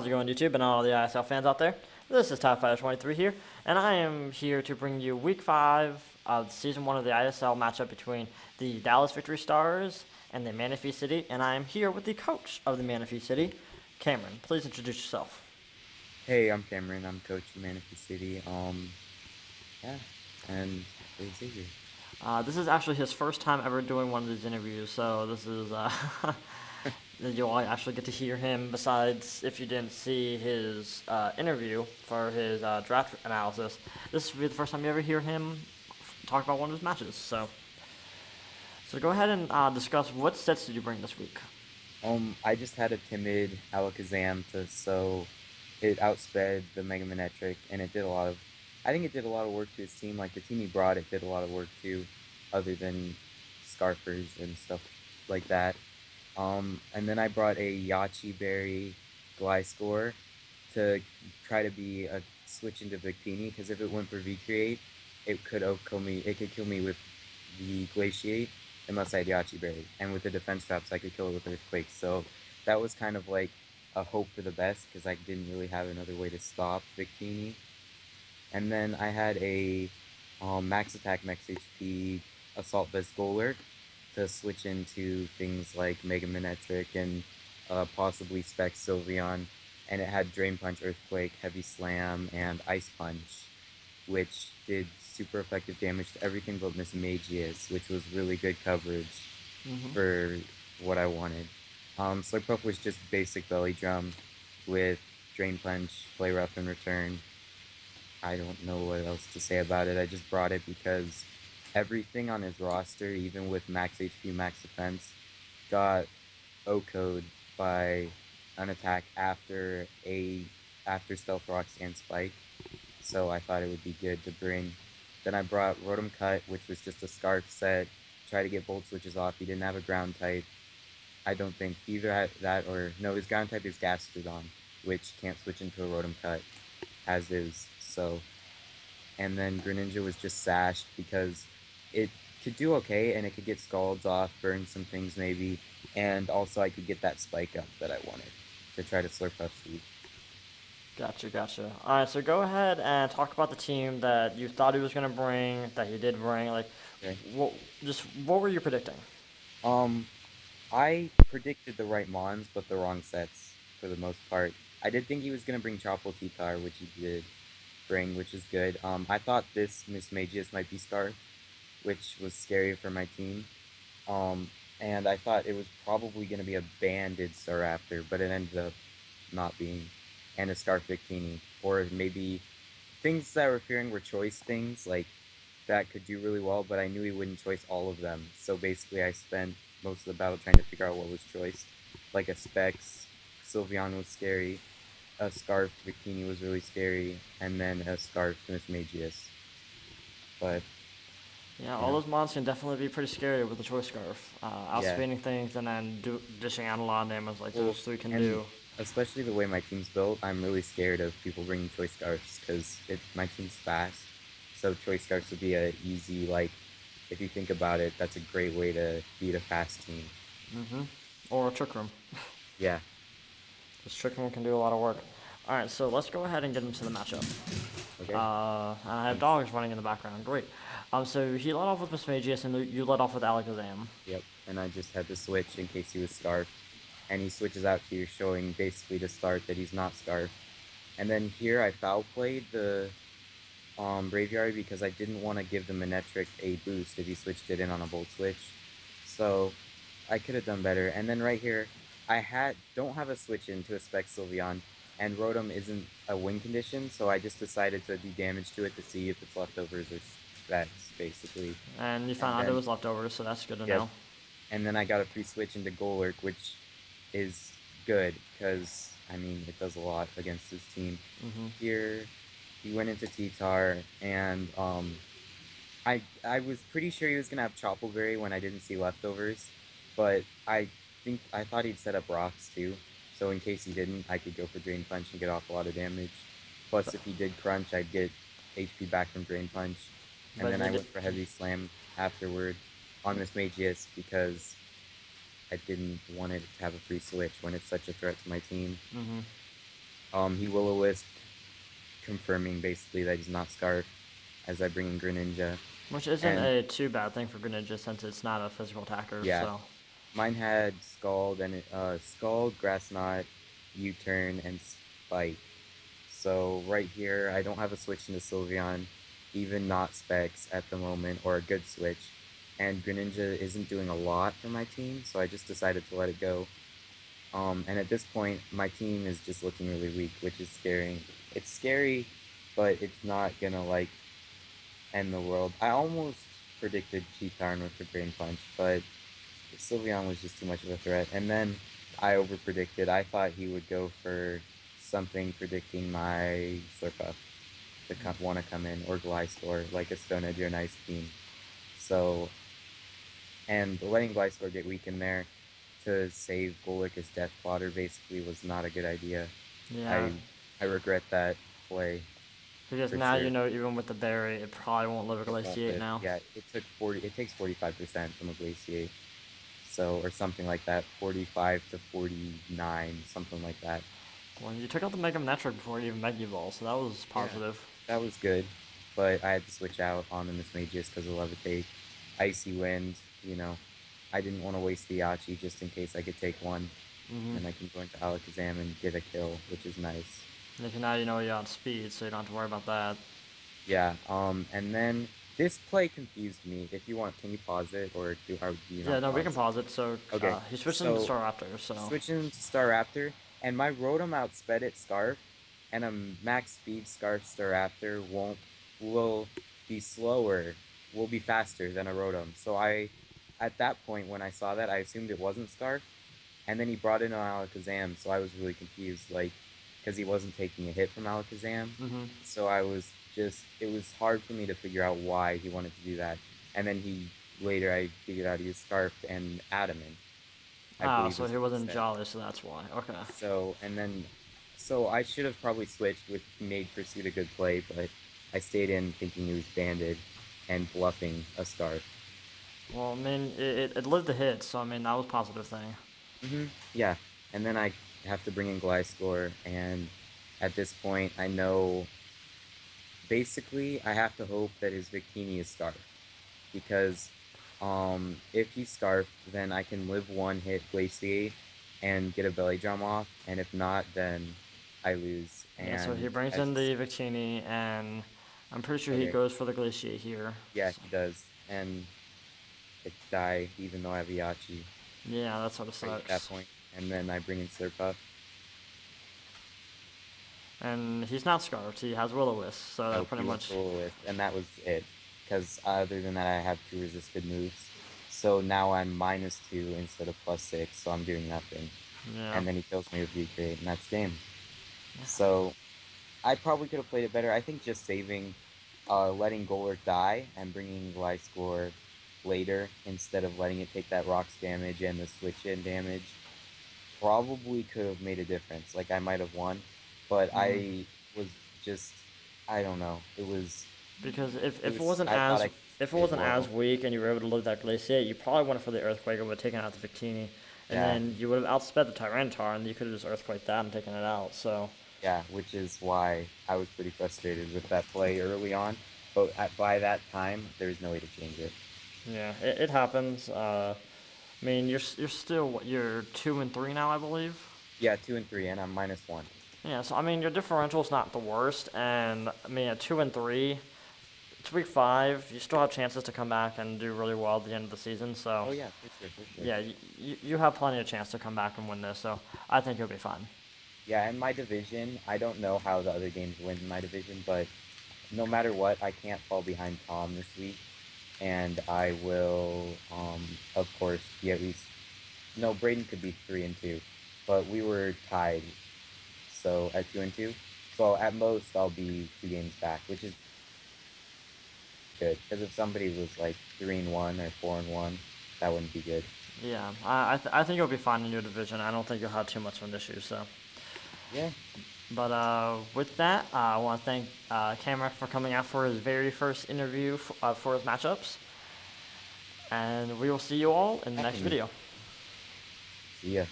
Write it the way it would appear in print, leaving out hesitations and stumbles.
How's it going, YouTube, and all the ISL fans out there? This is Top523 here, and I am here to bring you Week 5 of Season 1 of the ISL matchup between the Dallas Victory Stars and the Manaphy City, and I am here with the coach of the Manaphy City, Cameron. Please introduce yourself. Hey, I'm Cameron. I'm coach of Manaphy City. Yeah, and hey, Xavier. This is actually his first time ever doing one of these interviews, so this is you'll actually get to hear him. Besides, if you didn't see his interview for his draft analysis, this will be the first time you ever hear him talk about one of his matches. So go ahead and discuss what sets did you bring this week. I just had a timid Alakazam so it outsped the Mega Manetric, and it did a lot of. I think it did a lot of work to his team. Like the team he brought, it did a lot of work too, other than Scarfers and stuff like that. And then I brought a Yachi Berry Gliscor to try to be a switch into Victini, because if it went for V-Create, it could kill me. It could kill me with the Glaciate unless I had Yachi Berry, and with the defense traps, I could kill it with Earthquake. So that was kind of like a hope for the best, because I didn't really have another way to stop Victini. And then I had a max attack, max HP Assault Vest Golurk to switch into things like Mega Manetric and possibly Spec Sylveon. And it had Drain Punch, Earthquake, Heavy Slam, and Ice Punch, which did super effective damage to everything but Miss Magius, which was really good coverage for what I wanted. Slurpuff was just basic Belly Drum with Drain Punch, Play Rough in return. I don't know what else to say about it. I just brought it because everything on his roster, even with max HP, max defense, got O-code by an attack after Stealth Rocks and Spike. So I thought it would be good to bring. Then I brought Rotom Cut, which was just a Scarf set. Try to get Volt Switches off. He didn't have a ground type. I don't think either had that or no, his ground type is Gastrodon, which can't switch into a Rotom Cut as is. So, and then Greninja was just sashed because it could do okay and it could get Scalds off, burn some things maybe, and also I could get that spike up that I wanted to try to slurp up food. Gotcha. All right, so go ahead and talk about the team that you thought he was gonna bring, that he did bring. Like, Okay. what were you predicting? Um, I predicted the right Mons, but the wrong sets for the most part. I did think he was gonna bring Chople T-Tar, which he did bring, which is good. I thought this Miss Magius might be Scarf, which was scary for my team. And I thought it was probably going to be a banded Staraptor, but it ended up not being, and a Scarf Victini. Or maybe things that I were fearing were choice things, like that could do really well, but I knew he wouldn't choice all of them. So basically, I spent most of the battle trying to figure out what was choice. Like a Specs, Sylveon was scary, a Scarf Victini was really scary, and then a Scarf Miss Magius. But Yeah, all yeah, those mons can definitely be pretty scary with the choice scarf. yeah. Outspeeding things and then dishing out a lot of damage like Well, those three can and do. especially the way my team's built, I'm really scared of people bringing choice scarfs because my team's fast. So choice scarfs would be a easy, like, if you think about it, that's a great way to beat a fast team. Or a trick room. Yeah. This trick room can do a lot of work. Alright, so let's go ahead and get into the matchup. Okay. And I have Um, dogs running in the background. Great. So he led off with Miss Magius and you led off with Alakazam. yep. And I just had to switch in case he was scarf, and he switches out to you, showing basically to start that he's not scarf. And then here I foul played the Braviary because I didn't want to give the Manetric a boost if he switched it in on a Volt Switch. So I could have done better. And then right here, don't have a switch into a Spec Sylveon, and Rotom isn't a win condition, so I just decided to do damage to it to see if it's leftovers or specs, basically. And you And found out it then, was leftovers, so that's good to yep, know. and then I got a free switch into Golurk, which is good, because, I mean, it does a lot against his team. Here, he went into T-Tar, and I was pretty sure he was gonna have Choppleberry when I didn't see leftovers, but I thought he'd set up rocks too. So in case he didn't, I could go for Drain Punch and get off a lot of damage. Plus, if he did Crunch, I'd get HP back from Drain Punch, and But then he I did, went for Heavy Slam afterward on Miss Magius because I didn't want it to have a free switch when it's such a threat to my team. He will-o-wisp, confirming basically that he's not Scarf as I bring in Greninja. Which isn't And a too bad thing for Greninja since it's not a physical attacker, yeah, so. mine had Scald and Scald, Grass Knot, U-turn, and Spike. So right here, I don't have a switch into Sylveon, even not Specs at the moment, or a good switch. And Greninja isn't doing a lot for my team, so I just decided to let it go. And at this point, my team is just looking really weak, which is scary. It's scary, but it's not gonna like end the world. I almost predicted Cheat Power for Drain Punch, but Sylveon was just too much of a threat. And then I over predicted. I thought he would go for something predicting my Slurpuff to want to come in, or Gliscor, like a Stone Edge or an Ice Beam. So, and letting Gliscor get weak in there to save Golurk as death fodder basically was not a good idea. Yeah. I regret that play Because for now you sure. know even with the berry, it probably won't live a It won't glaciate live. now. Yeah, it took 40. It takes 45% from a glaciate, so or something like that, 45 to 49, something like that. Well, you took out the Mega Manectric before you even Mega Evolved, so that was Yeah, positive. that was good, but I had to switch out on the Mismagius because of Levitate, Icy Wind. You know, I didn't want to waste the Yachi just in case I could take one, Mm-hmm. and I can go into Alakazam and get a kill, which is nice. And now you know you're on speed, so you don't have to worry about that. Yeah. And then this play confused me. If you want, can you pause it, or do you Yeah, not no, we can pause? pause it. So Okay. he's switching to So Staraptor, so. switching to Staraptor, and my Rotom outsped it Scarf, and a max speed Scarf Staraptor will be slower, will be faster than a Rotom. So at that point when I saw that, I assumed it wasn't Scarf, and then he brought in an Alakazam, so I was really confused, like, because he wasn't taking a hit from Alakazam. Mm-hmm. So it was hard for me to figure out why he wanted to do that. And then later I figured out he was Scarf and Adamant, I Ah, believe so is he what he wasn't said. jolly, so that's why. Okay. So I should have probably switched with made Pursuit a good play, but I stayed in thinking he was banded and bluffing a Scarf. Well, I mean, it lived the hit, so I mean, that was a positive thing. Yeah, and then I have to bring in Gliscor, and at this point I know basically I have to hope that his Victini is Scarf, because if he's Scarf, then I can live one hit Glaciate and get a Belly Drum off, and if not, then I lose. Yeah, so he And brings as in you the Victini, and I'm pretty sure he okay, goes for the Glaciate here. yeah, So, he does, and it die even though I have Yachi yeah, that sort of right at that sucks. point, and then I bring in Slurpuff. And he's not Scarfed, he has Will-O-Wisp, so that Nope, pretty he went much. Soloist, and that was it. Because other than that, I have two resisted moves. So now I'm -2 instead of +6, so I'm doing nothing. Yeah. And then he kills me with Recreate, and that's game. So I probably could have played it better. I think just saving, letting Golurk die and bringing Gliscor later instead of letting it take that rocks damage and the switch in damage probably could have made a difference. Like I might have won, but Mm. I was just, I don't know. Because It if it was. wasn't I thought as I if it did wasn't as well. weak and you were able to live that Glaciate, you probably went for the Earthquake and would have taken out the Victini. And Yeah, then you would have outsped the Tyranitar, and you could have just Earthquaked that and taken it out. So, yeah, which is why I was pretty frustrated with that play early on. But by that time, there's no way to change it. yeah, it happens. I mean, you're still what, you're 2-3 now, I believe. Yeah, 2 and 3, and I'm -1. Yeah, so I mean, your differential's not the worst, and I mean, at 2-3, it's week 5. You still have chances to come back and do really well at the end of the season. So, Oh yeah, for sure, for sure. yeah, you have plenty of chance to come back and win this. So, I think you'll be fine. Yeah, in my division, I don't know how the other games win in my division, but no matter what, I can't fall behind Tom this week, and I will, of course, be at least. No, Braden could be 3 and 2, but we were tied, so at 2 and 2. So at most, I'll be 2 games back, which is good. Because if somebody was like 3 and 1 or 4 and 1, that wouldn't be good. Yeah, I think you'll be fine in your division. I don't think you'll have too much of an issue. So, Yeah, but with that, I want to thank Cameron for coming out for his very first interview for his matchups, and we will see you all in the next definitely. video. See ya.